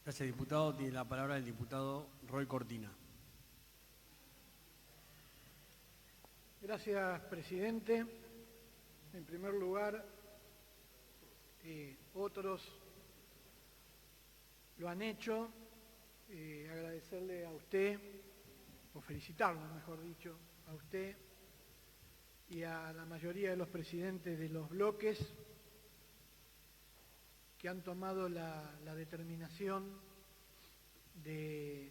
Gracias, diputado. Tiene la palabra el diputado Roy Cortina. Gracias, presidente. En primer lugar, otros lo han hecho. Agradecerle a usted, o felicitarlo, mejor dicho, a usted y a la mayoría de los presidentes de los bloques que han tomado la determinación de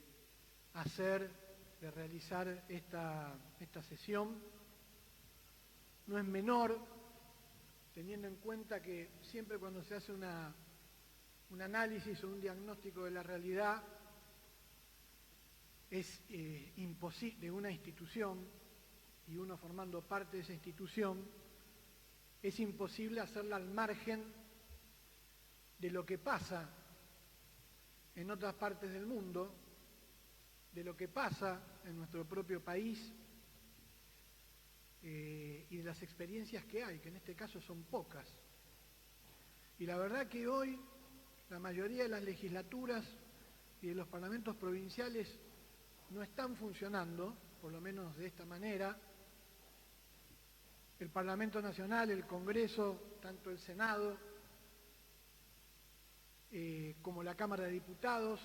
realizar esta sesión. No es menor, teniendo en cuenta que siempre cuando se hace un análisis o un diagnóstico de la realidad es imposible de una institución, y uno formando parte de esa institución, es imposible hacerla al margen de lo que pasa en otras partes del mundo, de lo que pasa en nuestro propio país y de las experiencias que hay, que en este caso son pocas. Y la verdad que hoy la mayoría de las legislaturas y de los parlamentos provinciales no están funcionando, por lo menos de esta manera. El Parlamento Nacional, el Congreso, tanto el Senado como la Cámara de Diputados,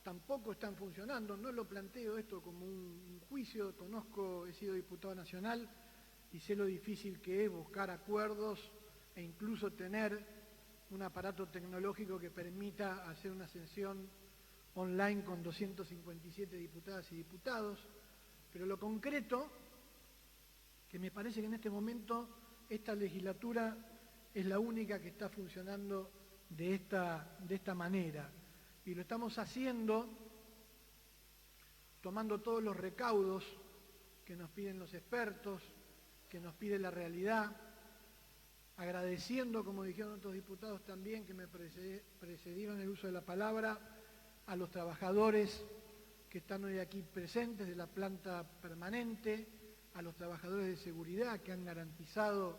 tampoco están funcionando. No lo planteo esto como un juicio, he sido diputado nacional y sé lo difícil que es buscar acuerdos e incluso tener un aparato tecnológico que permita hacer una sesión online con 257 diputadas y diputados, pero lo concreto, que me parece que en este momento esta legislatura es la única que está funcionando de esta manera, y lo estamos haciendo tomando todos los recaudos que nos piden los expertos, que nos pide la realidad, agradeciendo, como dijeron otros diputados también que me precedieron en el uso de la palabra, a los trabajadores que están hoy aquí presentes de la planta permanente, a los trabajadores de seguridad que han garantizado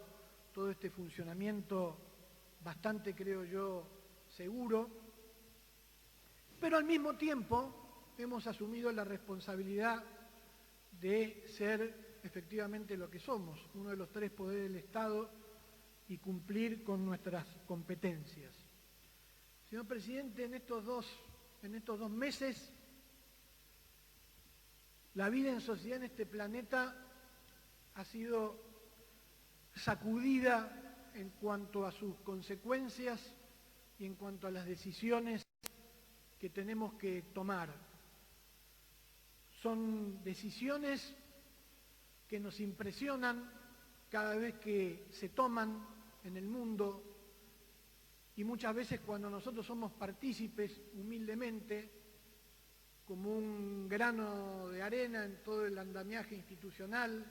todo este funcionamiento bastante, creo yo, seguro, pero al mismo tiempo hemos asumido la responsabilidad de ser efectivamente lo que somos, uno de los tres poderes del Estado, y cumplir con nuestras competencias. Señor presidente, en estos dos meses, la vida en sociedad en este planeta ha sido sacudida en cuanto a sus consecuencias y en cuanto a las decisiones que tenemos que tomar. Son decisiones que nos impresionan cada vez que se toman en el mundo, y muchas veces cuando nosotros somos partícipes humildemente, como un grano de arena en todo el andamiaje institucional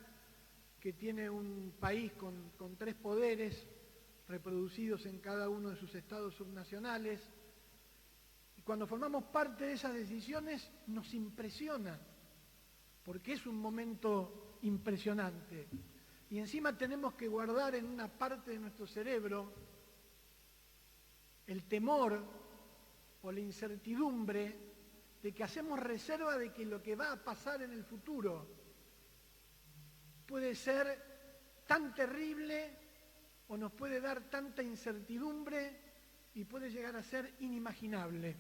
que tiene un país con tres poderes reproducidos en cada uno de sus estados subnacionales, y cuando formamos parte de esas decisiones nos impresiona, porque es un momento impresionante. Y encima tenemos que guardar en una parte de nuestro cerebro el temor o la incertidumbre de que hacemos reserva de que lo que va a pasar en el futuro puede ser tan terrible o nos puede dar tanta incertidumbre y puede llegar a ser inimaginable.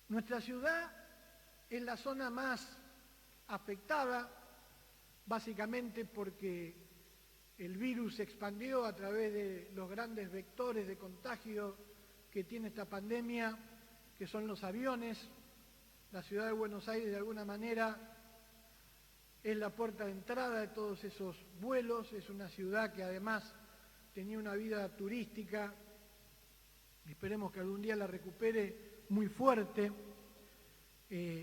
Nuestra ciudad es la zona más afectada, básicamente porque el virus se expandió a través de los grandes vectores de contagio que tiene esta pandemia, que son los aviones. La ciudad de Buenos Aires, de alguna manera, es la puerta de entrada de todos esos vuelos. Es una ciudad que además tenía una vida turística, esperemos que algún día la recupere, muy fuerte.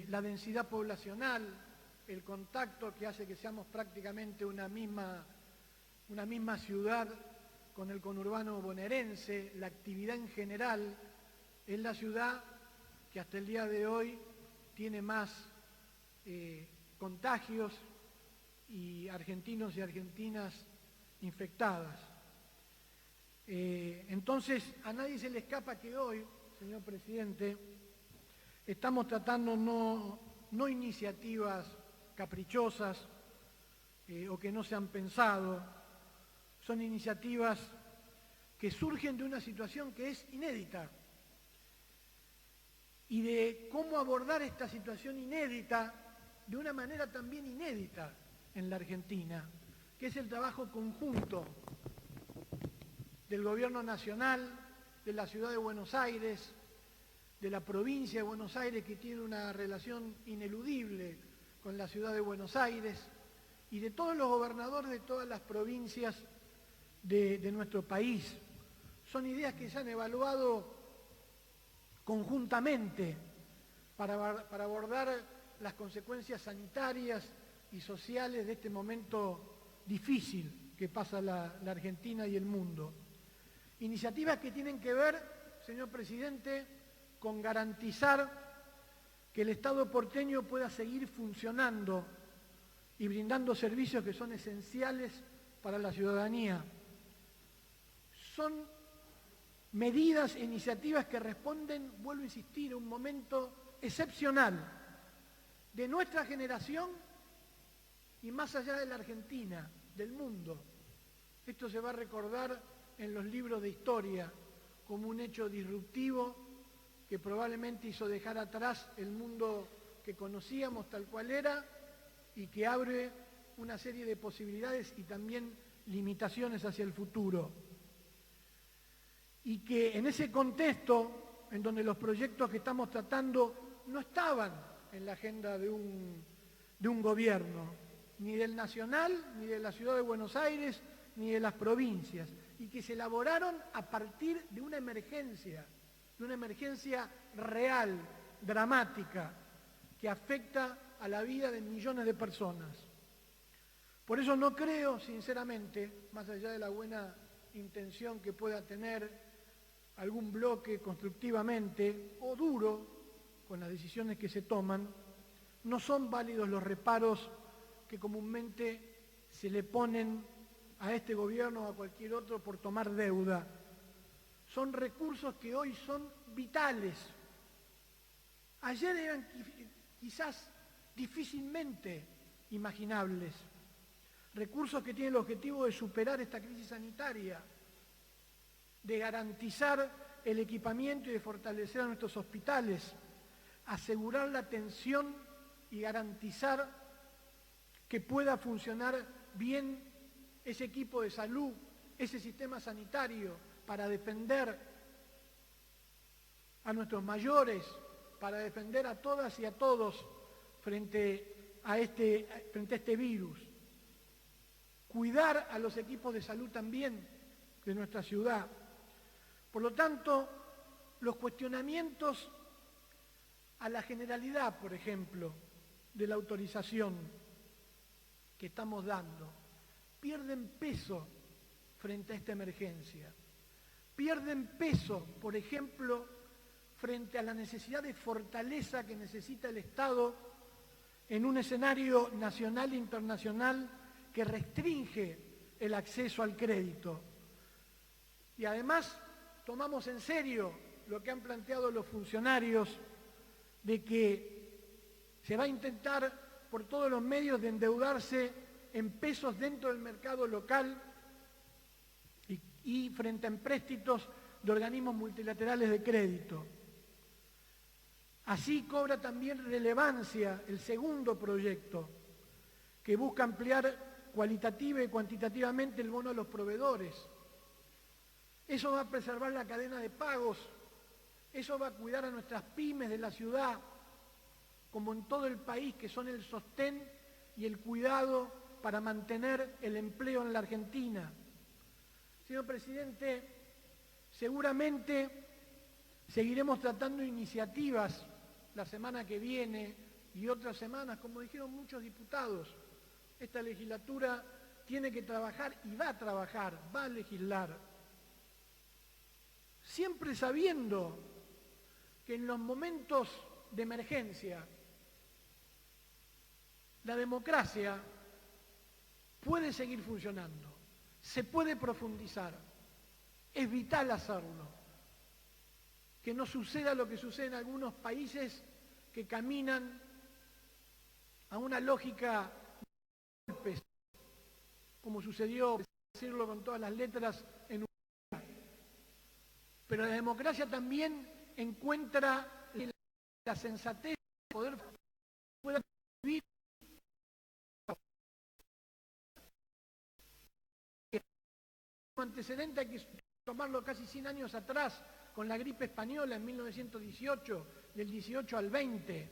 La densidad poblacional, el contacto que hace que seamos prácticamente una misma ciudad con el conurbano bonaerense, la actividad en general, es la ciudad que hasta el día de hoy tiene más contagios y argentinos y argentinas infectadas. Entonces, a nadie se le escapa que hoy señor presidente, estamos tratando no iniciativas caprichosas o que no se han pensado, son iniciativas que surgen de una situación que es inédita y de cómo abordar esta situación inédita de una manera también inédita en la Argentina, que es el trabajo conjunto del Gobierno Nacional, de la Ciudad de Buenos Aires, de la provincia de Buenos Aires, que tiene una relación ineludible con la Ciudad de Buenos Aires, y de todos los gobernadores de todas las provincias de nuestro país. Son ideas que se han evaluado conjuntamente para abordar las consecuencias sanitarias y sociales de este momento difícil que pasa la Argentina y el mundo. Iniciativas que tienen que ver, señor presidente, con garantizar que el Estado porteño pueda seguir funcionando y brindando servicios que son esenciales para la ciudadanía. Son medidas e iniciativas que responden, vuelvo a insistir, a un momento excepcional de nuestra generación y más allá de la Argentina, del mundo. Esto se va a recordar en los libros de historia como un hecho disruptivo que probablemente hizo dejar atrás el mundo que conocíamos tal cual era y que abre una serie de posibilidades y también limitaciones hacia el futuro. Y que en ese contexto, en donde los proyectos que estamos tratando no estaban en la agenda de un gobierno, ni del nacional, ni de la Ciudad de Buenos Aires, ni de las provincias, y que se elaboraron a partir de una emergencia real, dramática, que afecta a la vida de millones de personas. Por eso no creo, sinceramente, más allá de la buena intención que pueda tener algún bloque constructivamente o duro con las decisiones que se toman, no son válidos los reparos que comúnmente se le ponen a este gobierno o a cualquier otro por tomar deuda. Son recursos que hoy son vitales. Ayer eran quizás difícilmente imaginables. Recursos que tienen el objetivo de superar esta crisis sanitaria, de garantizar el equipamiento y de fortalecer a nuestros hospitales, asegurar la atención y garantizar que pueda funcionar bien ese equipo de salud, ese sistema sanitario, para defender a nuestros mayores, para defender a todas y a todos frente a este virus. Cuidar a los equipos de salud también de nuestra ciudad. Por lo tanto, los cuestionamientos a la generalidad, por ejemplo, de la autorización que estamos dando, pierden peso frente a esta emergencia. Pierden peso, por ejemplo, frente a la necesidad de fortaleza que necesita el Estado en un escenario nacional e internacional que restringe el acceso al crédito. Y además tomamos en serio lo que han planteado los funcionarios de que se va a intentar por todos los medios de endeudarse en pesos dentro del mercado local y frente a empréstitos de organismos multilaterales de crédito. Así cobra también relevancia el segundo proyecto, que busca ampliar cualitativa y cuantitativamente el bono a los proveedores. Eso va a preservar la cadena de pagos, eso va a cuidar a nuestras pymes de la ciudad, como en todo el país, que son el sostén y el cuidado para mantener el empleo en la Argentina. Señor presidente, seguramente seguiremos tratando iniciativas la semana que viene y otras semanas, como dijeron muchos diputados. Esta legislatura tiene que trabajar y va a trabajar, va a legislar, siempre sabiendo que en los momentos de emergencia la democracia puede seguir funcionando, se puede profundizar, es vital hacerlo. que no suceda lo que sucede en algunos países que caminan a una lógica de golpes, como sucedió, por decirlo con todas las letras, en Hungría. Pero la democracia también encuentra la sensatez de poder vivir. Como antecedente hay que tomarlo casi 100 años atrás, con la gripe española en 1918, del 18 al 20.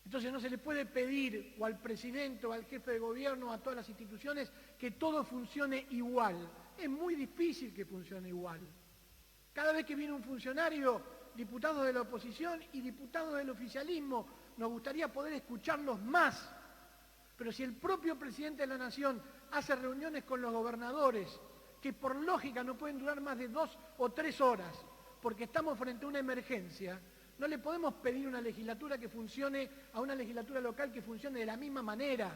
Entonces no se le puede pedir o al presidente o al jefe de gobierno, a todas las instituciones, que todo funcione igual. Es muy difícil que funcione igual. Cada vez que viene un funcionario, diputados de la oposición y diputados del oficialismo, nos gustaría poder escucharlos más. Pero si el propio presidente de la Nación hace reuniones con los gobernadores, que por lógica no pueden durar más de 2 o 3 horas, porque estamos frente a una emergencia, no le podemos pedir una legislatura que funcione, a una legislatura local que funcione de la misma manera,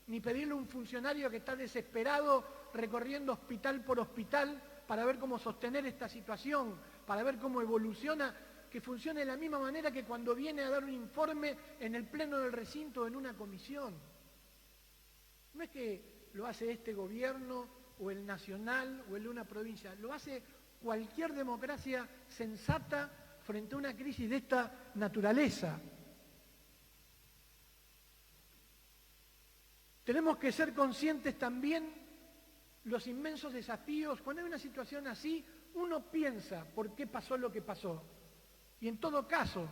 ni pedirle a un funcionario que está desesperado recorriendo hospital por hospital para ver cómo sostener esta situación, para ver cómo evoluciona, que funcione de la misma manera que cuando viene a dar un informe en el pleno del recinto o en una comisión. No es que lo hace este gobierno o el nacional o el de una provincia, lo hace cualquier democracia sensata frente a una crisis de esta naturaleza. Tenemos que ser conscientes también los inmensos desafíos. Cuando hay una situación así, uno piensa por qué pasó lo que pasó. Y en todo caso,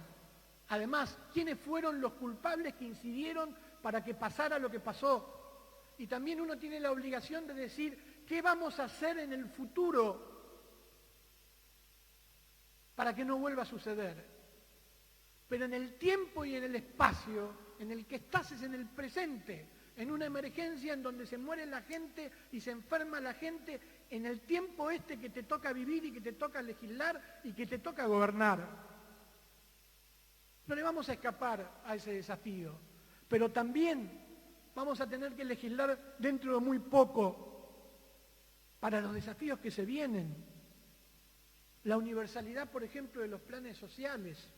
además, ¿quiénes fueron los culpables que incidieron para que pasara lo que pasó? Y también uno tiene la obligación de decir, ¿qué vamos a hacer en el futuro para que no vuelva a suceder? Pero en el tiempo y en el espacio en el que estás es en el presente, en una emergencia en donde se muere la gente y se enferma la gente, en el tiempo este que te toca vivir y que te toca legislar y que te toca gobernar. No le vamos a escapar a ese desafío, pero también vamos a tener que legislar dentro de muy poco para los desafíos que se vienen. La universalidad, por ejemplo, de los planes sociales,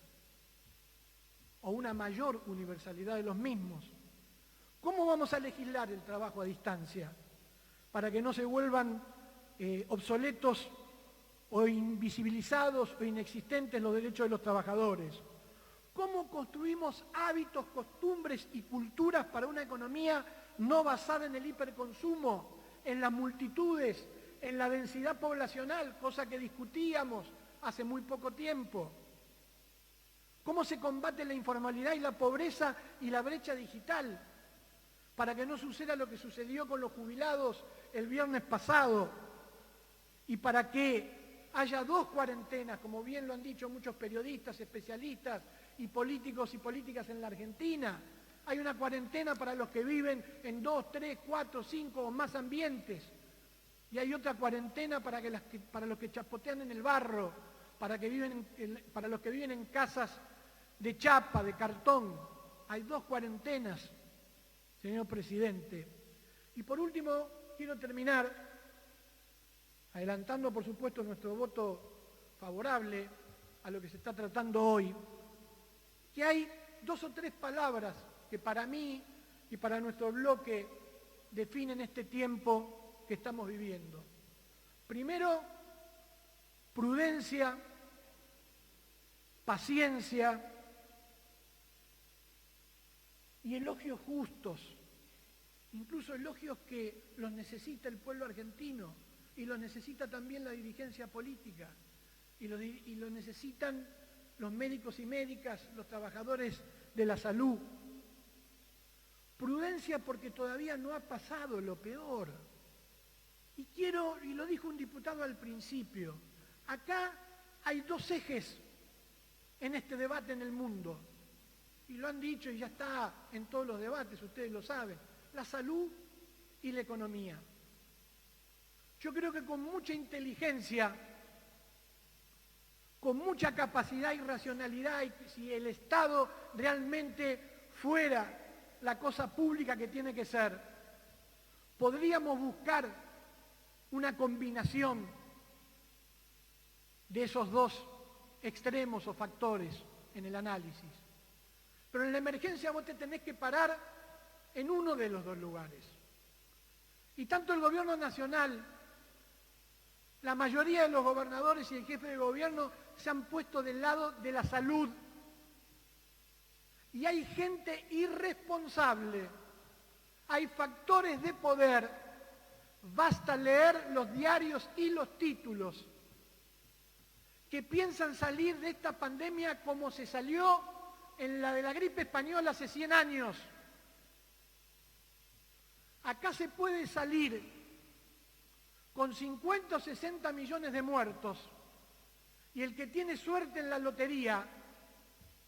o una mayor universalidad de los mismos. ¿Cómo vamos a legislar el trabajo a distancia para que no se vuelvan obsoletos o invisibilizados o inexistentes los derechos de los trabajadores? ¿Cómo construimos hábitos, costumbres y culturas para una economía no basada en el hiperconsumo, en las multitudes, en la densidad poblacional, cosa que discutíamos hace muy poco tiempo? ¿Cómo se combate la informalidad y la pobreza y la brecha digital para que no suceda lo que sucedió con los jubilados el viernes pasado y para que haya 2 cuarentenas, como bien lo han dicho muchos periodistas, especialistas y políticos y políticas en la Argentina? Hay una cuarentena para los que viven en 2, 3, 4, 5 o más ambientes. Y hay otra cuarentena para los que chapotean en el barro, para los que viven en casas de chapa, de cartón. Hay 2 cuarentenas, señor presidente. Y por último, quiero terminar adelantando, por supuesto, nuestro voto favorable a lo que se está tratando hoy, que hay 2 o 3 palabras que para mí y para nuestro bloque definen este tiempo que estamos viviendo. Primero, prudencia, paciencia y elogios justos, incluso elogios que los necesita el pueblo argentino y los necesita también la dirigencia política y lo necesitan los médicos y médicas, los trabajadores de la salud. Prudencia porque todavía no ha pasado lo peor. Y lo dijo un diputado al principio, acá hay 2 ejes en este debate en el mundo, y lo han dicho y ya está en todos los debates, ustedes lo saben, la salud y la economía. Yo creo que con mucha inteligencia, con mucha capacidad y racionalidad, y si el Estado realmente fuera la cosa pública que tiene que ser, podríamos buscar una combinación de esos dos extremos o factores en el análisis. Pero en la emergencia vos te tenés que parar en uno de los dos lugares. Y tanto el gobierno nacional, la mayoría de los gobernadores y el jefe de gobierno se han puesto del lado de la salud. Y hay gente irresponsable, hay factores de poder. Basta leer los diarios y los títulos que piensan salir de esta pandemia como se salió en la de la gripe española hace 100 años. Acá se puede salir con 50 o 60 millones de muertos y el que tiene suerte en la lotería,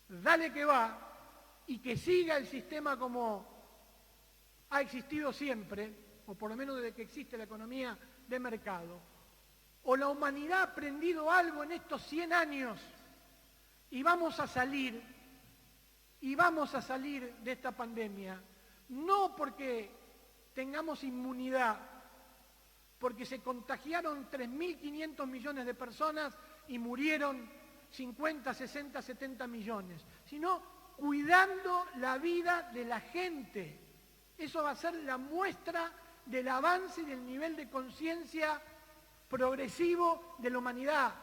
dale que va y que siga el sistema como ha existido siempre, o por lo menos desde que existe la economía de mercado. O la humanidad ha aprendido algo en estos 100 años y vamos a salir de esta pandemia, no porque tengamos inmunidad, porque se contagiaron 3.500 millones de personas y murieron 50, 60, 70 millones, sino cuidando la vida de la gente. Eso va a ser la muestra del avance y del nivel de conciencia progresivo de la humanidad.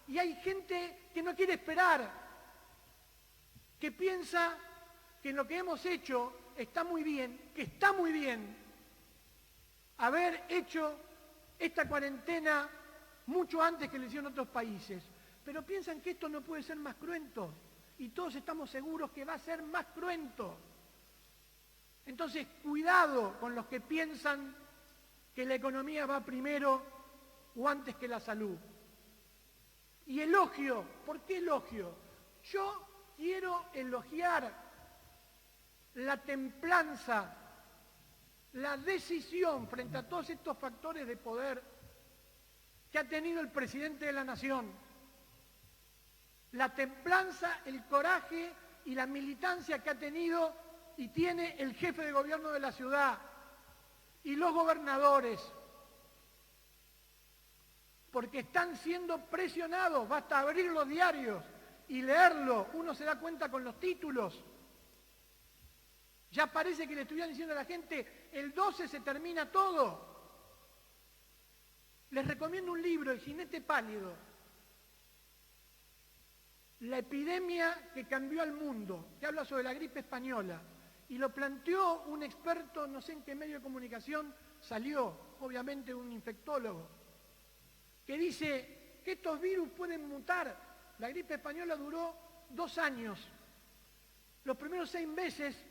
Y hay gente que no quiere esperar, que piensa que lo que hemos hecho está muy bien, que está muy bien haber hecho esta cuarentena mucho antes que lo hicieron otros países, pero piensan que esto no puede ser más cruento, y todos estamos seguros que va a ser más cruento. Entonces, cuidado con los que piensan que la economía va primero o antes que la salud. Y elogio, ¿por qué elogio? Yo quiero elogiar la templanza, la decisión frente a todos estos factores de poder que ha tenido el presidente de la Nación. La templanza, el coraje y la militancia que ha tenido y tiene el jefe de gobierno de la ciudad y los gobernadores, porque están siendo presionados. Basta abrir los diarios y leerlo, uno se da cuenta con los títulos. Ya parece que le estuvieran diciendo a la gente, el 12 se termina todo. Les recomiendo un libro, El jinete pálido, la epidemia que cambió al mundo, que habla sobre la gripe española. Y lo planteó un experto, no sé en qué medio de comunicación salió, obviamente un infectólogo, que dice que estos virus pueden mutar. La gripe española duró 2 años. Los primeros 6 meses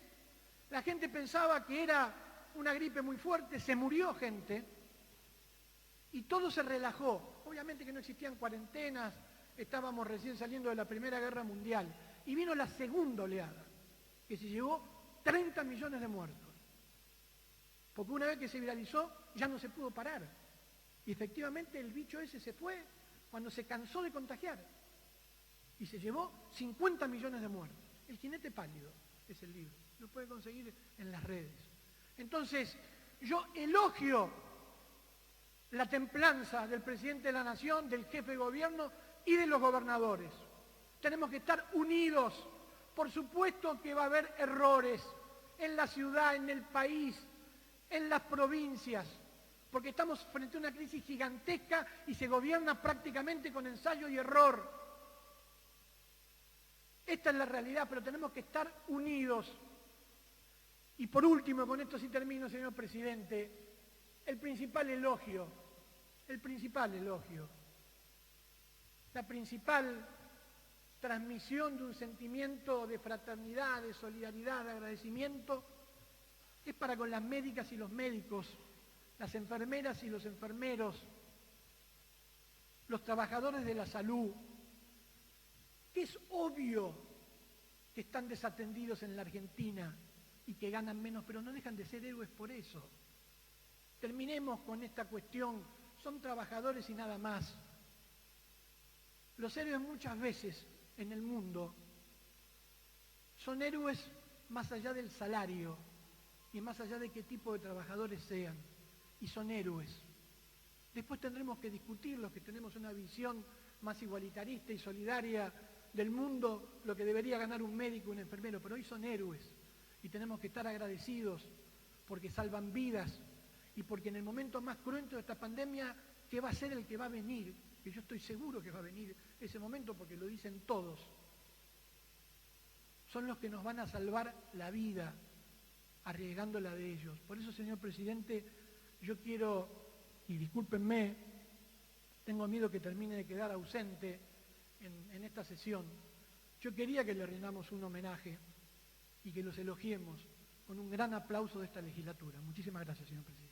la gente pensaba que era una gripe muy fuerte, se murió gente y todo se relajó. Obviamente que no existían cuarentenas, estábamos recién saliendo de la Primera Guerra Mundial y vino la segunda oleada, que se llevó 30 millones de muertos. Porque una vez que se viralizó ya no se pudo parar. Y efectivamente el bicho ese se fue cuando se cansó de contagiar. Y se llevó 50 millones de muertos. El jinete pálido es el libro. Lo puede conseguir en las redes. Entonces, yo elogio la templanza del presidente de la Nación, del jefe de gobierno y de los gobernadores. Tenemos que estar unidos. Por supuesto que va a haber errores en la ciudad, en el país, en las provincias, porque estamos frente a una crisis gigantesca y se gobierna prácticamente con ensayo y error. Esta es la realidad, pero tenemos que estar unidos. Y por último, con esto sí termino, señor presidente, el principal elogio, la principal transmisión de un sentimiento de fraternidad, de solidaridad, de agradecimiento, es para con las médicas y los médicos, las enfermeras y los enfermeros, los trabajadores de la salud, que es obvio que están desatendidos en la Argentina y que ganan menos, pero no dejan de ser héroes por eso. Terminemos con esta cuestión, son trabajadores y nada más. Los héroes muchas veces en el mundo son héroes más allá del salario y más allá de qué tipo de trabajadores sean, y son héroes. Después tendremos que discutir, los que tenemos una visión más igualitarista y solidaria del mundo, lo que debería ganar un médico y un enfermero, pero hoy son héroes y tenemos que estar agradecidos porque salvan vidas y porque en el momento más cruento de esta pandemia, ¿qué va a ser el que va a venir? Que yo estoy seguro que va a venir ese momento porque lo dicen todos. Son los que nos van a salvar la vida, arriesgándola de ellos. Por eso, señor presidente, yo quiero, y discúlpenme, tengo miedo que termine de quedar ausente en esta sesión. Yo quería que le rindamos un homenaje y que los elogiemos con un gran aplauso de esta legislatura. Muchísimas gracias, señor presidente.